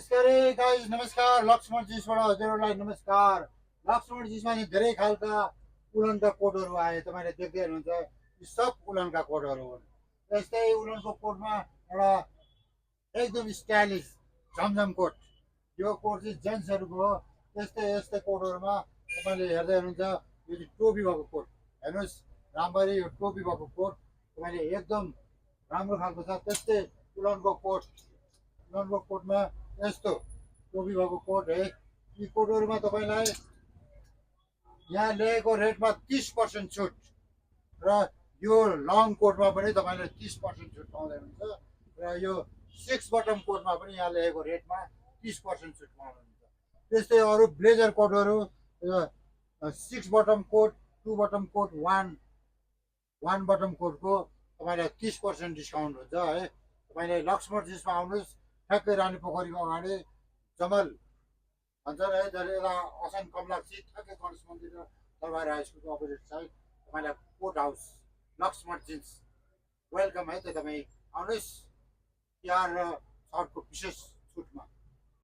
नमस्कार गाइज, नमस्कार। लक्ष्मण जिसबाट हजुरहरूलाई नमस्कार। लक्ष्मण जिसमा चाहिँ धेरै खालका उलनका कोटहरू आए, तपाईँले देख्दै हुनुहुन्छ। यी सब उलनका कोटहरू हुन्। यस्तै उलनको कोटमा एउटा एकदम स्टाइलिस झमझम कोट, यो कोट चाहिँ जेन्ट्सहरूको हो। यस्तै यस्तै कोटहरूमा तपाईँले हेर्दै हुनुहुन्छ, यो चाहिँ टोपी भएको कोट हेर्नुहोस् राम्ररी। यो टोपी भएको कोट तपाईँले एकदम राम्रो खालको छ। त्यस्तै उलनको कोट, उलनको कोटमा यस्तो टोपी भएको कोट है। यी कोटहरूमा तपाईँलाई यहाँ ल्याएको रेटमा 30% छुट, र यो लङ कोटमा पनि तपाईँले 30% छुट पाउँदै हुनुहुन्छ, र यो 6 बटम कोटमा पनि यहाँ ल्याएको रेटमा 30% छुट पाउनुहुन्छ। त्यस्तै अरू ब्लेजर कोटहरू, 6 button coat, 2 button coat, one button कोटको तपाईँलाई 30% डिस्काउन्ट हुन्छ है। तपाईँले लक्ष्मण जिन्समा आउनुहोस्, ठ्याक्कै रानी पोखरीको अगाडि जमल भन्छ है, जसले यता असन कमलाक्षी ठ्याक्कै गणेश मन्दिर र दरबार हाई स्कुलको अपोजिट साइड तपाईँलाई coat house Laxman jeans welcome है। त तपाईँ आउनुहोस् तिहार र छठको विशेष छुटमा।